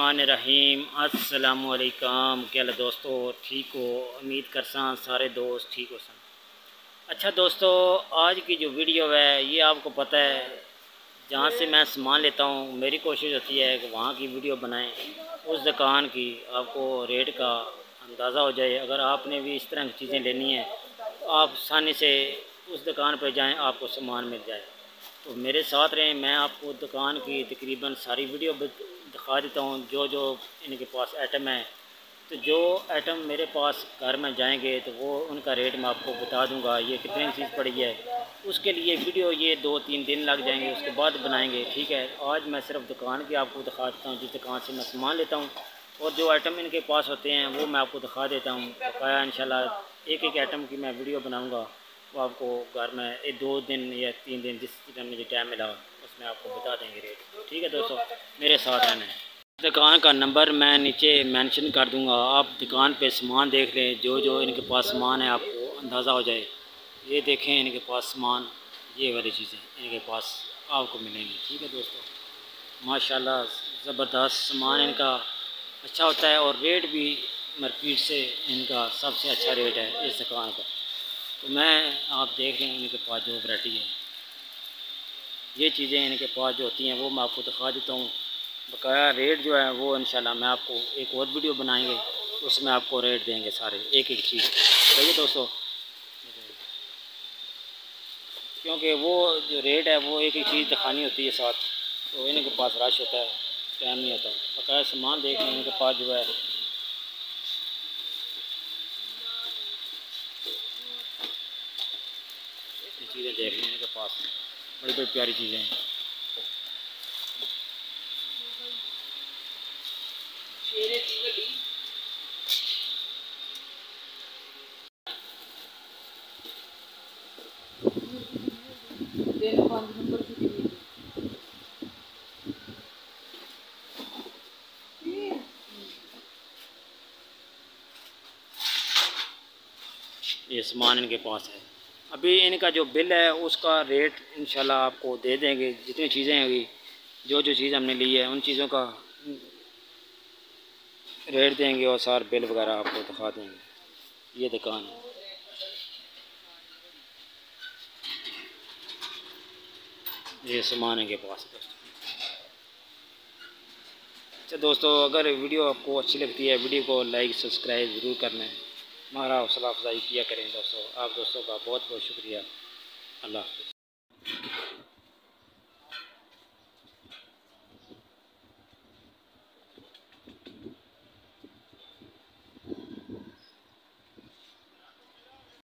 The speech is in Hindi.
रहीम अस्सलामुअलैकुम। क्या हाल दोस्तों, ठीक हो? उम्मीद करसा सारे दोस्त ठीक हो सन। अच्छा दोस्तों, आज की जो वीडियो है ये आपको पता है जहाँ से मैं सामान लेता हूँ मेरी कोशिश होती है कि वहाँ की वीडियो बनाएं, उस दुकान की आपको रेट का अंदाज़ा हो जाए। अगर आपने भी इस तरह की चीज़ें लेनी है तो आप आसानी से उस दुकान पर जाएं, आपको सामान मिल जाए। तो मेरे साथ रहें, मैं आपको दुकान की तकरीबन सारी वीडियो दिखा देता हूँ जो जो इनके पास आइटम है। तो जो आइटम मेरे पास घर में जाएंगे तो वो उनका रेट मैं आपको बता दूंगा, ये कितनी चीज़ पड़ी है। उसके लिए वीडियो ये 2-3 दिन लग जाएंगे, उसके बाद बनाएंगे, ठीक है। आज मैं सिर्फ दुकान की आपको दिखा देता हूँ जिस दुकान से मैं सामान लेता हूँ, और जो आइटम इनके पास होते हैं वो मैं आपको दिखा देता हूँ। बकाया इंशाल्लाह एक एक आइटम की मैं वीडियो बनाऊँगा, वो आपको घर में 2 दिन या 3 दिन जिस दिन मुझे टाइम मिला उसमें आपको बता देंगे रेट, ठीक है दोस्तों। मेरे साथ रहना है। दुकान का नंबर मैं नीचे मेंशन कर दूंगा, आप दुकान पे सामान देख लें, जो जो इनके पास सामान है आपको अंदाज़ा हो जाए। ये देखें इनके पास सामान, ये वाली चीज़ें इनके पास आपको मिलेंगी, ठीक है दोस्तों। माशाल्लाह ज़बरदस्त सामान इनका अच्छा होता है, और रेट भी मार्केट से इनका सबसे अच्छा रेट है इस दुकान का। तो मैं आप देख रहे हैं इनके पास जो वैरायटी है, ये चीज़ें इनके पास जो होती हैं वो मैं आपको दिखा देता हूँ। बकाया रेट जो है वो इंशाल्लाह मैं आपको एक और वीडियो बनाएंगे, उसमें आपको रेट देंगे सारे एक एक चीज़, सही है दोस्तों। क्योंकि वो जो रेट है वो एक एक चीज़ दिखानी होती है साथ, तो इनके पास रश होता है, टाइम नहीं होता। बकाया सामान देख लें इनके पास जो है, ये चीज़ें देख लें इनके पास बड़ी बड़ी प्यारी चीज़ें हैं। ये सामान इनके पास है। अभी इनका जो बिल है उसका रेट इंशाल्लाह आपको दे देंगे, जितनी चीज़ें हुई जो जो चीज़ हमने ली है उन चीज़ों का रेट देंगे और सार बिल वगैरह आपको दिखा देंगे। ये दुकान है, ये सामान इनके पास है। अच्छा दोस्तों, अगर वीडियो आपको अच्छी लगती है वीडियो को लाइक सब्सक्राइब ज़रूर करना है, हमारा हौसला अफजाई किया करें दोस्तों। आप दोस्तों का बहुत बहुत शुक्रिया। अल्लाह हाफ़िज़।